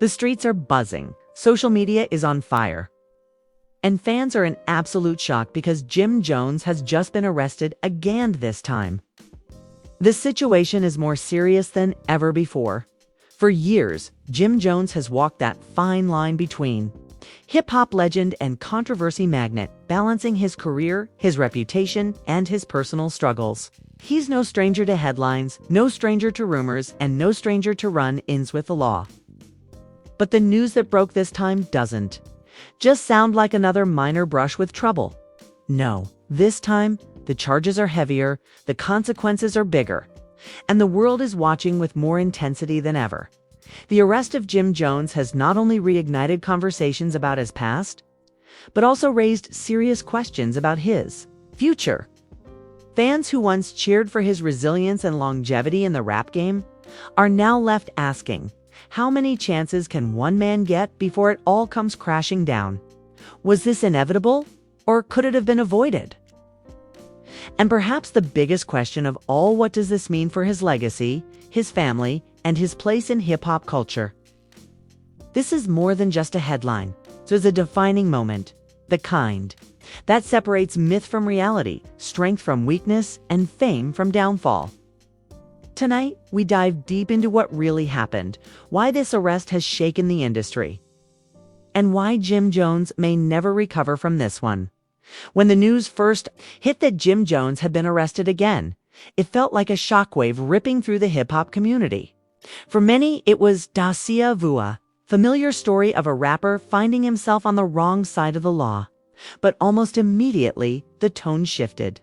The streets are buzzing, social media is on fire, and fans are in absolute shock because Jim Jones has just been arrested again this time. The situation is more serious than ever before. For years, Jim Jones has walked that fine line between hip-hop legend and controversy magnet, balancing his career, his reputation, and his personal struggles. He's no stranger to headlines, no stranger to rumors, and no stranger to run-ins with the law. But the news that broke this time doesn't just sound like another minor brush with trouble. No, this time, the charges are heavier, the consequences are bigger, and the world is watching with more intensity than ever. The arrest of Jim Jones has not only reignited conversations about his past, but also raised serious questions about his future. Fans who once cheered for his resilience and longevity in the rap game are now left asking, how many chances can one man get before it all comes crashing down? Was this inevitable, or could it have been avoided? And perhaps the biggest question of all, what does this mean for his legacy, his family, and his place in hip-hop culture? This is more than just a headline. It is a defining moment, the kind that separates myth from reality, strength from weakness, and fame from downfall. Tonight, we dive deep into what really happened, why this arrest has shaken the industry, and why Jim Jones may never recover from this one. When the news first hit that Jim Jones had been arrested again, it felt like a shockwave ripping through the hip-hop community. For many, it was Dacia Vua, familiar story of a rapper finding himself on the wrong side of the law. But almost immediately, the tone shifted.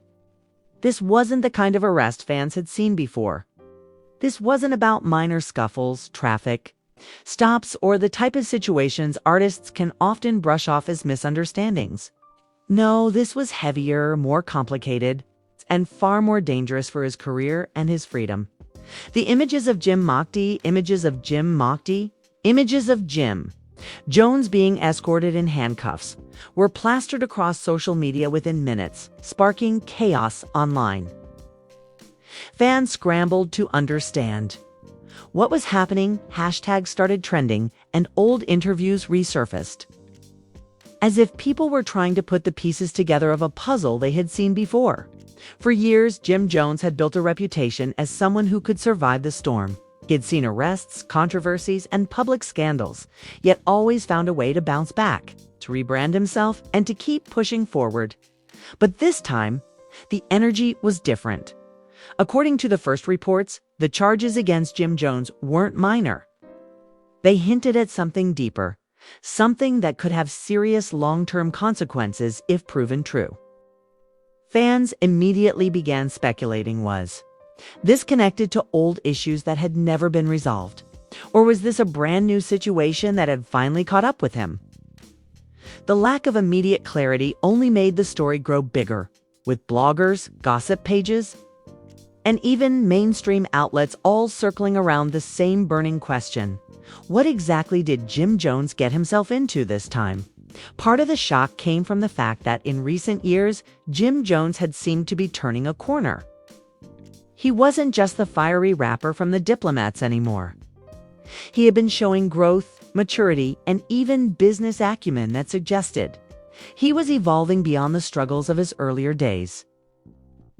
This wasn't the kind of arrest fans had seen before. This wasn't about minor scuffles, traffic stops, or the type of situations artists can often brush off as misunderstandings. No, this was heavier, more complicated, and far more dangerous for his career and his freedom. The images of Jim Jones being escorted in handcuffs were plastered across social media within minutes, sparking chaos online. Fans scrambled to understand what was happening, hashtags started trending, and old interviews resurfaced, as if people were trying to put the pieces together of a puzzle they had seen before. For years, Jim Jones had built a reputation as someone who could survive the storm. He had seen arrests, controversies, and public scandals, yet always found a way to bounce back, to rebrand himself, and to keep pushing forward. But this time, the energy was different. According to the first reports, the charges against Jim Jones weren't minor. They hinted at something deeper, something that could have serious long-term consequences if proven true. Fans immediately began speculating, was this connected to old issues that had never been resolved? Or was this a brand new situation that had finally caught up with him? The lack of immediate clarity only made the story grow bigger, with bloggers, gossip pages, and even mainstream outlets all circling around the same burning question. What exactly did Jim Jones get himself into this time? Part of the shock came from the fact that in recent years, Jim Jones had seemed to be turning a corner. He wasn't just the fiery rapper from the Diplomats anymore. He had been showing growth, maturity, and even business acumen that suggested he was evolving beyond the struggles of his earlier days.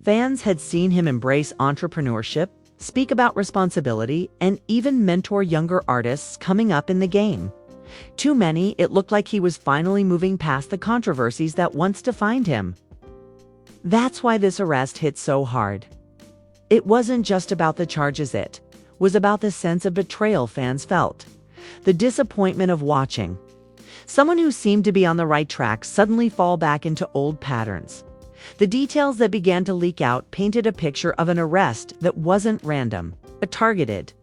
Fans had seen him embrace entrepreneurship, speak about responsibility, and even mentor younger artists coming up in the game. To many, it looked like he was finally moving past the controversies that once defined him. That's why this arrest hit so hard. It wasn't just about the charges, it was about the sense of betrayal fans felt, the disappointment of watching someone who seemed to be on the right track suddenly fall back into old patterns. The details that began to leak out painted a picture of an arrest that wasn't random, but targeted.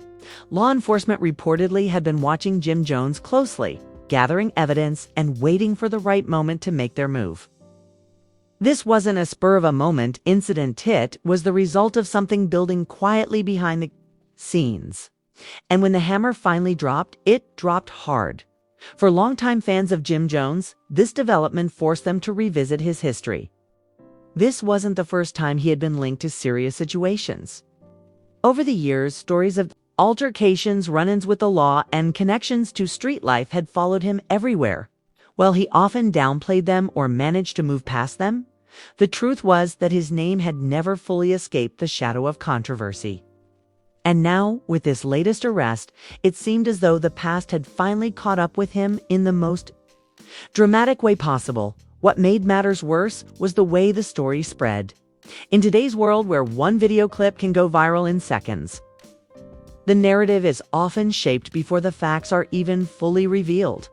Law enforcement reportedly had been watching Jim Jones closely, gathering evidence and waiting for the right moment to make their move. This wasn't a spur-of-a-moment incident, it was the result of something building quietly behind the scenes. And when the hammer finally dropped, it dropped hard. For longtime fans of Jim Jones, this development forced them to revisit his history. This wasn't the first time he had been linked to serious situations. Over the years, stories of Altercations, run-ins with the law, and connections to street life had followed him everywhere. While he often downplayed them or managed to move past them, the truth was that his name had never fully escaped the shadow of controversy. And now, with this latest arrest, it seemed as though the past had finally caught up with him in the most dramatic way possible. What made matters worse was the way the story spread. In today's world where one video clip can go viral in seconds, the narrative is often shaped before the facts are even fully revealed.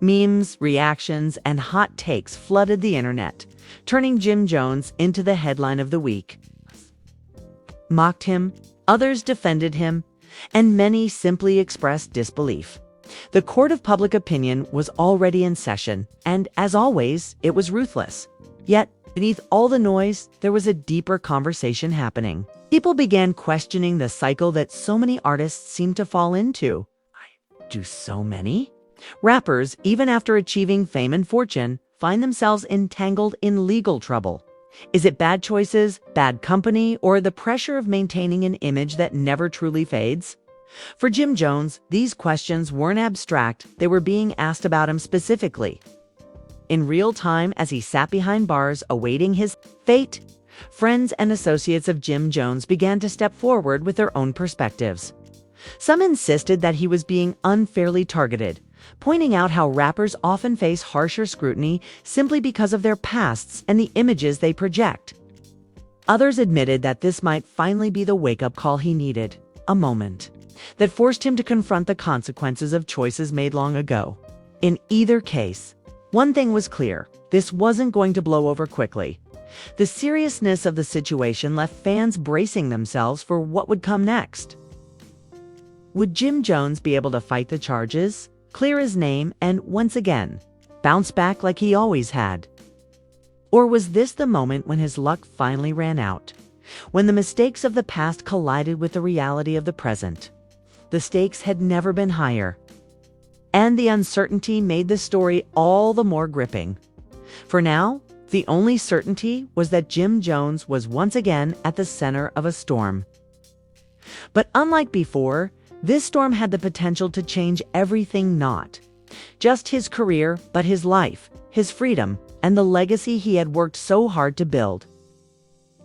Memes, reactions, and hot takes flooded the internet, turning Jim Jones into the headline of the week. Mocked him, others defended him, and many simply expressed disbelief. The court of public opinion was already in session, and as always, it was ruthless. Yet, beneath all the noise, there was a deeper conversation happening. People began questioning the cycle that so many artists seem to fall into. Do so many? Rappers, even after achieving fame and fortune, find themselves entangled in legal trouble. Is it bad choices, bad company, or the pressure of maintaining an image that never truly fades? For Jim Jones, these questions weren't abstract, they were being asked about him specifically. In real time, as he sat behind bars awaiting his fate, friends and associates of Jim Jones began to step forward with their own perspectives. Some insisted that he was being unfairly targeted, pointing out how rappers often face harsher scrutiny simply because of their pasts and the images they project. Others admitted that this might finally be the wake-up call he needed, a moment that forced him to confront the consequences of choices made long ago. In either case, one thing was clear: this wasn't going to blow over quickly. The seriousness of the situation left fans bracing themselves for what would come next. Would Jim Jones be able to fight the charges, clear his name, and once again, bounce back like he always had? Or was this the moment when his luck finally ran out? When the mistakes of the past collided with the reality of the present? The stakes had never been higher, and the uncertainty made the story all the more gripping. For now, the only certainty was that Jim Jones was once again at the center of a storm. But unlike before, this storm had the potential to change everything, not just his career, but his life, his freedom, and the legacy he had worked so hard to build.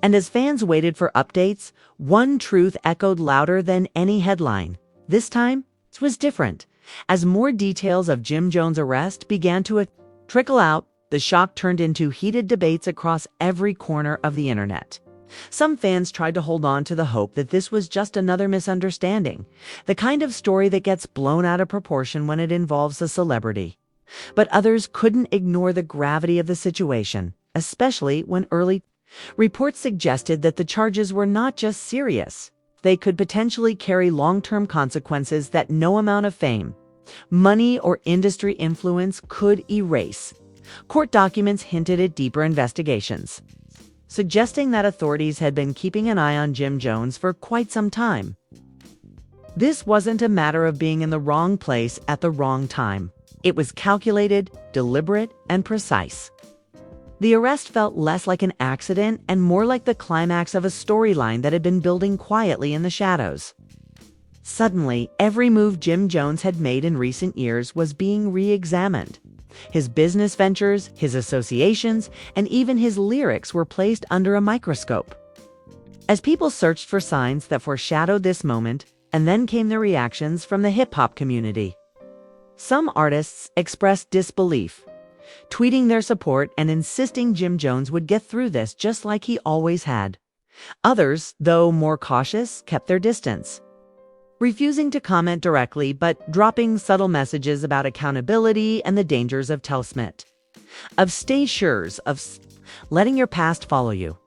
And as fans waited for updates, one truth echoed louder than any headline. This time, it was different. As more details of Jim Jones' arrest began to trickle out, the shock turned into heated debates across every corner of the internet. Some fans tried to hold on to the hope that this was just another misunderstanding, the kind of story that gets blown out of proportion when it involves a celebrity. But others couldn't ignore the gravity of the situation, especially when early reports suggested that the charges were not just serious. They could potentially carry long-term consequences that no amount of fame, money, or industry influence could erase. Court documents hinted at deeper investigations, suggesting that authorities had been keeping an eye on Jim Jones for quite some time. This wasn't a matter of being in the wrong place at the wrong time. It was calculated, deliberate, and precise. The arrest felt less like an accident and more like the climax of a storyline that had been building quietly in the shadows. Suddenly, every move Jim Jones had made in recent years was being re-examined. His business ventures, his associations, and even his lyrics were placed under a microscope. As people searched for signs that foreshadowed this moment, and then came the reactions from the hip-hop community. Some artists expressed disbelief, tweeting their support and insisting Jim Jones would get through this just like he always had. Others, though more cautious, kept their distance, refusing to comment directly but dropping subtle messages about accountability and the dangers of stay sure of letting your past follow you.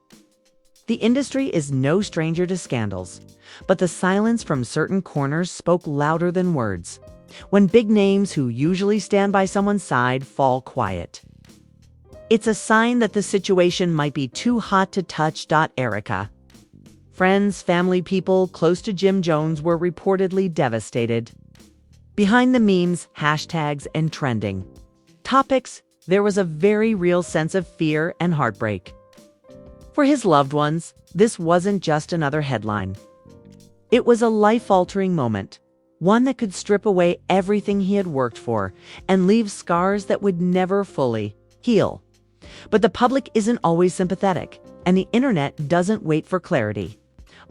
The industry is no stranger to scandals, but the silence from certain corners spoke louder than words. When big names who usually stand by someone's side fall quiet, it's a sign that the situation might be too hot to touch. Erica. Friends, family, people close to Jim Jones were reportedly devastated. Behind the memes, hashtags, and trending topics, there was a very real sense of fear and heartbreak. For his loved ones, this wasn't just another headline. It was a life-altering moment, one that could strip away everything he had worked for and leave scars that would never fully heal. But the public isn't always sympathetic, and the internet doesn't wait for clarity.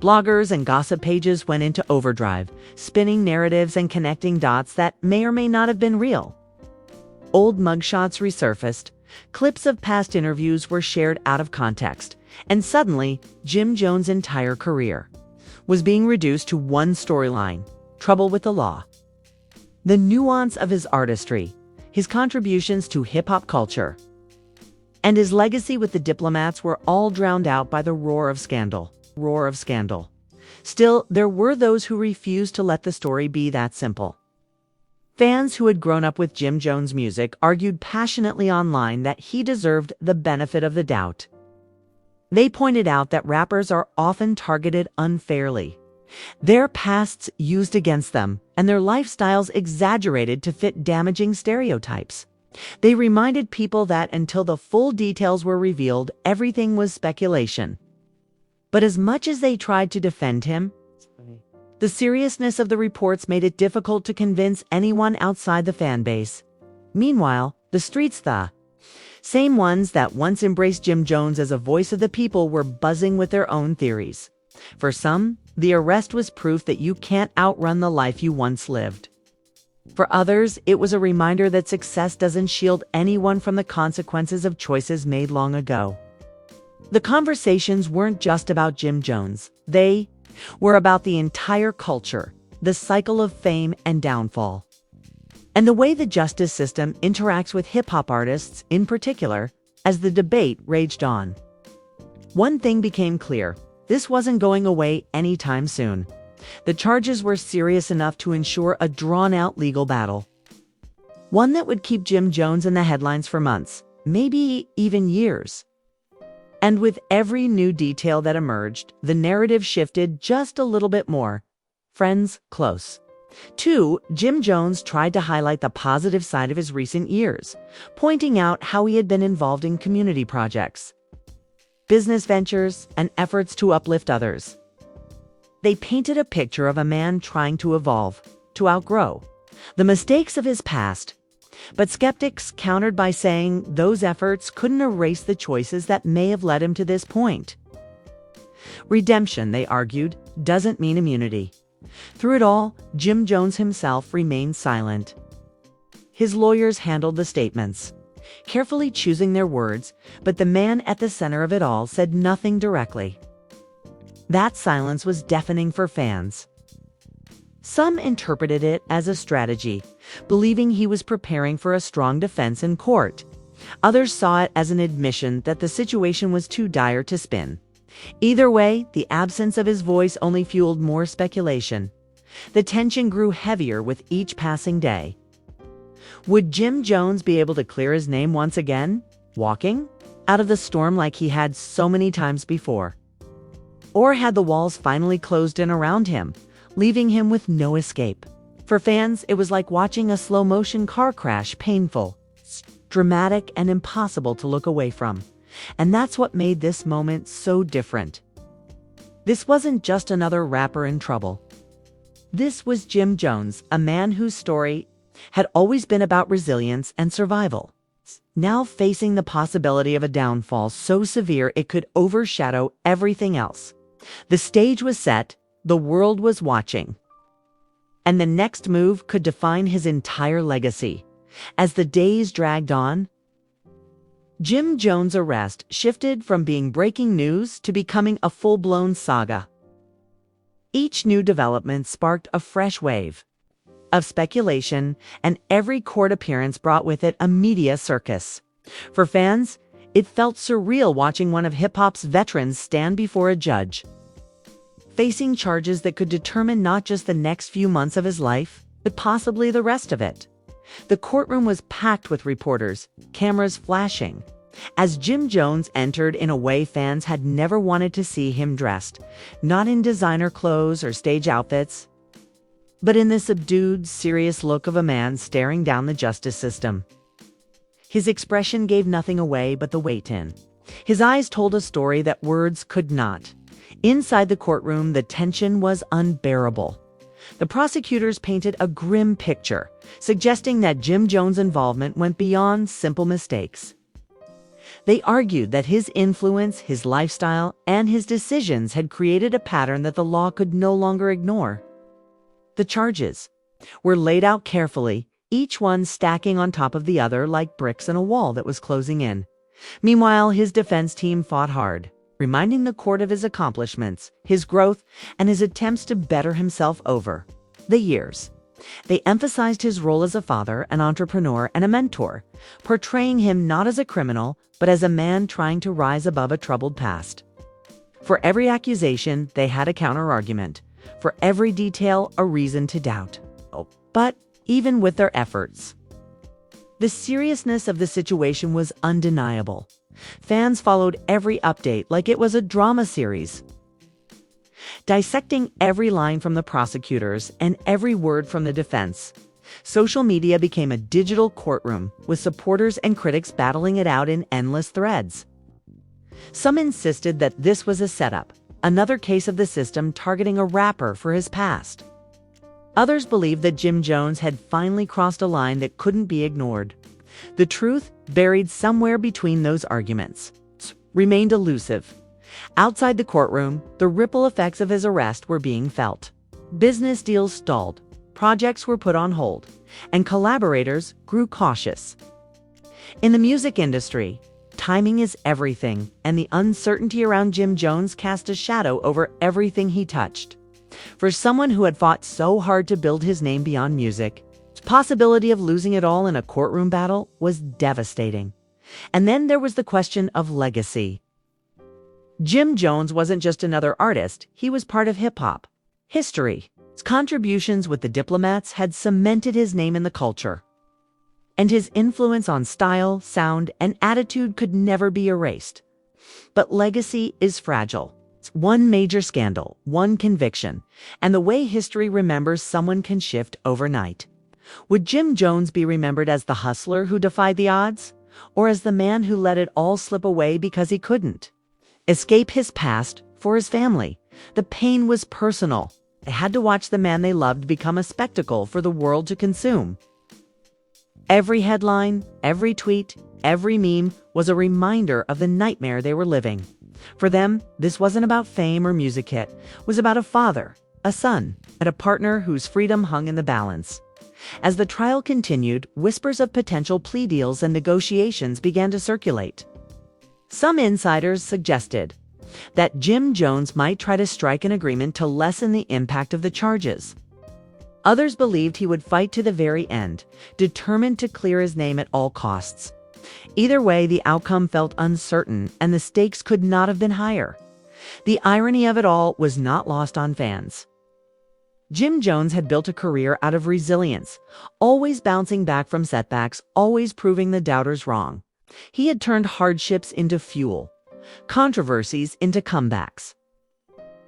Bloggers and gossip pages went into overdrive, spinning narratives and connecting dots that may or may not have been real. Old mugshots resurfaced, clips of past interviews were shared out of context, and suddenly, Jim Jones' entire career was being reduced to one storyline: trouble with the law. The nuance of his artistry, his contributions to hip-hop culture, and his legacy with the Diplomats were all drowned out by the roar of scandal. Still, there were those who refused to let the story be that simple. Fans who had grown up with Jim Jones' music argued passionately online that he deserved the benefit of the doubt. They pointed out that rappers are often targeted unfairly, their pasts used against them, and their lifestyles exaggerated to fit damaging stereotypes. They reminded people that until the full details were revealed, everything was speculation. But as much as they tried to defend him, the seriousness of the reports made it difficult to convince anyone outside the fan base. Meanwhile, the streets, the same ones that once embraced Jim Jones as a voice of the people, were buzzing with their own theories. For some, the arrest was proof that you can't outrun the life you once lived. For others, it was a reminder that success doesn't shield anyone from the consequences of choices made long ago. The conversations weren't just about Jim Jones. They were about the entire culture, the cycle of fame and downfall, and the way the justice system interacts with hip-hop artists in particular. As the debate raged on, one thing became clear: this wasn't going away anytime soon. The charges were serious enough to ensure a drawn-out legal battle, one that would keep Jim Jones in the headlines for months, maybe even years. And with every new detail that emerged, the narrative shifted just a little bit more. Friends close. 2. Jim Jones tried to highlight the positive side of his recent years, pointing out how he had been involved in community projects, business ventures, and efforts to uplift others. They painted a picture of a man trying to evolve, to outgrow the mistakes of his past. But skeptics countered by saying those efforts couldn't erase the choices that may have led him to this point. Redemption, they argued, doesn't mean immunity. Through it all, Jim Jones himself remained silent. His lawyers handled the statements, carefully choosing their words, but the man at the center of it all said nothing directly. That silence was deafening for fans. Some interpreted it as a strategy, believing he was preparing for a strong defense in court. Others saw it as an admission that the situation was too dire to spin. Either way, the absence of his voice only fueled more speculation. The tension grew heavier with each passing day. Would Jim Jones be able to clear his name once again, walking out of the storm like he had so many times before? Or had the walls finally closed in around him, leaving him with no escape? For fans, it was like watching a slow-motion car crash, painful, dramatic, and impossible to look away from. And that's what made this moment so different. This wasn't just another rapper in trouble. This was Jim Jones, a man whose story had always been about resilience and survival, now facing the possibility of a downfall so severe it could overshadow everything else. The stage was set, the world was watching, and the next move could define his entire legacy. As the days dragged on, Jim Jones' arrest shifted from being breaking news to becoming a full-blown saga. Each new development sparked a fresh wave of speculation, and every court appearance brought with it a media circus. For fans, it felt surreal watching one of hip-hop's veterans stand before a judge, facing charges that could determine not just the next few months of his life, but possibly the rest of it. The courtroom was packed with reporters, cameras flashing, as Jim Jones entered in a way fans had never wanted to see him dressed, not in designer clothes or stage outfits, but in the subdued, serious look of a man staring down the justice system. His expression gave nothing away but the weight in his eyes told a story that words could not. Inside the courtroom, the tension was unbearable. The prosecutors painted a grim picture, suggesting that Jim Jones' involvement went beyond simple mistakes. They argued that his influence, his lifestyle, and his decisions had created a pattern that the law could no longer ignore. The charges were laid out carefully, each one stacking on top of the other like bricks in a wall that was closing in. Meanwhile, his defense team fought hard, reminding the court of his accomplishments, his growth, and his attempts to better himself over the years. They emphasized his role as a father, an entrepreneur, and a mentor, portraying him not as a criminal, but as a man trying to rise above a troubled past. For every accusation, they had a counter-argument. For every detail, a reason to doubt. But even with their efforts, the seriousness of the situation was undeniable. Fans followed every update like it was a drama series, dissecting every line from the prosecutors and every word from the defense. Social media became a digital courtroom, with supporters and critics battling it out in endless threads. Some insisted that this was a setup, another case of the system targeting a rapper for his past. Others believed that Jim Jones had finally crossed a line that couldn't be ignored. The truth, buried somewhere between those arguments, remained elusive. Outside the courtroom, the ripple effects of his arrest were being felt. Business deals stalled, projects were put on hold, and collaborators grew cautious. In the music industry, timing is everything, and the uncertainty around Jim Jones cast a shadow over everything he touched. For someone who had fought so hard to build his name beyond music, the possibility of losing it all in a courtroom battle was devastating. And then there was the question of legacy. Jim Jones wasn't just another artist, he was part of hip-hop history. His contributions with the Diplomats had cemented his name in the culture, and his influence on style, sound, and attitude could never be erased. But legacy is fragile. It's one major scandal, one conviction, and the way history remembers someone can shift overnight. Would Jim Jones be remembered as the hustler who defied the odds, or as the man who let it all slip away because he couldn't escape his past? For his family, the pain was personal. They had to watch the man they loved become a spectacle for the world to consume. Every headline, every tweet, every meme was a reminder of the nightmare they were living. For them, this wasn't about fame or music hit. It was about a father, a son, and a partner whose freedom hung in the balance. As the trial continued, whispers of potential plea deals and negotiations began to circulate. Some insiders suggested that Jim Jones might try to strike an agreement to lessen the impact of the charges. Others believed he would fight to the very end, determined to clear his name at all costs. Either way, the outcome felt uncertain, and the stakes could not have been higher. The irony of it all was not lost on fans. Jim Jones had built a career out of resilience, always bouncing back from setbacks, always proving the doubters wrong. He had turned hardships into fuel, controversies into comebacks.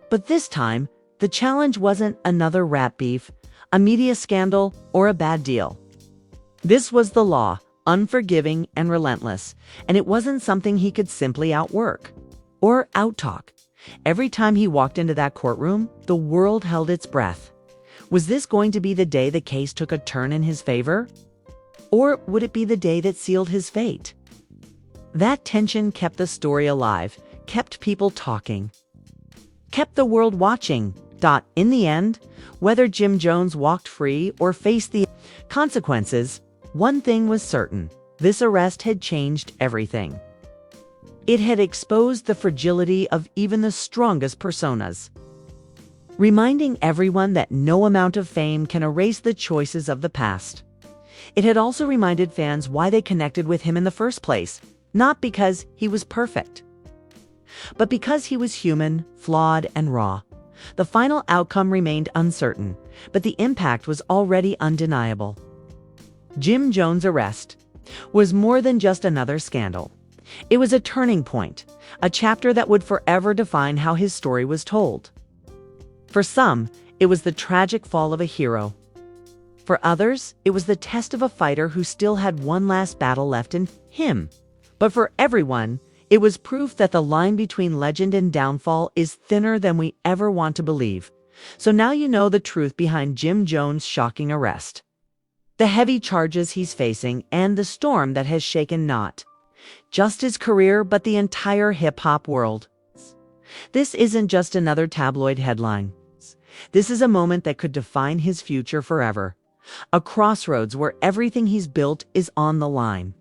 But this time, the challenge wasn't another rap beef, a media scandal, or a bad deal. This was the law, unforgiving and relentless, and it wasn't something he could simply outwork or outtalk. Every time he walked into that courtroom, the world held its breath. Was this going to be the day the case took a turn in his favor? Or would it be the day that sealed his fate? That tension kept the story alive, kept people talking, kept the world watching. In the end, whether Jim Jones walked free or faced the consequences, one thing was certain: this arrest had changed everything. It had exposed the fragility of even the strongest personas, reminding everyone that no amount of fame can erase the choices of the past. It had also reminded fans why they connected with him in the first place, not because he was perfect, but because he was human, flawed, and raw. The final outcome remained uncertain, but the impact was already undeniable. Jim Jones' arrest was more than just another scandal. It was a turning point, a chapter that would forever define how his story was told. For some, it was the tragic fall of a hero. For others, it was the test of a fighter who still had one last battle left in him. But for everyone, It was proof that the line between legend and downfall is thinner than we ever want to believe. So now you know the truth behind Jim Jones' shocking arrest, the heavy charges he's facing, and the storm that has shaken not just his career, but the entire hip-hop world. This isn't just another tabloid headline. This is a moment that could define his future forever. A crossroads where everything he's built is on the line.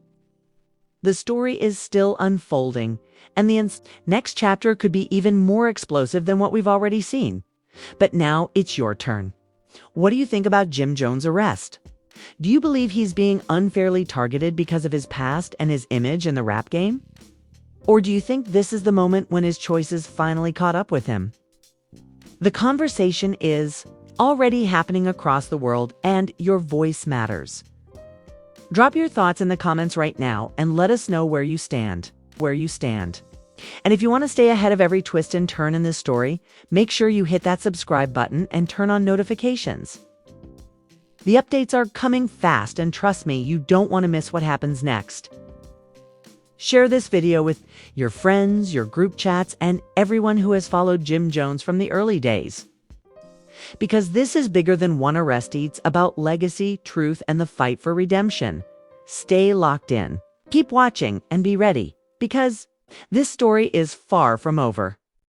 The story is still unfolding, and the next chapter could be even more explosive than what we've already seen. But now it's your turn. What do you think about Jim Jones' arrest? Do you believe he's being unfairly targeted because of his past and his image in the rap game? Or do you think this is the moment when his choices finally caught up with him? The conversation is already happening across the world, and your voice matters. Drop your thoughts in the comments right now and let us know where you stand. And if you want to stay ahead of every twist and turn in this story, make sure you hit that subscribe button and turn on notifications. The updates are coming fast, and trust me, you don't want to miss what happens next. Share this video with your friends, your group chats, and everyone who has followed Jim Jones from the early days. Because this is bigger than one arrest. It's about legacy, truth, and the fight for redemption. Stay locked in. Keep watching and be ready, because this story is far from over.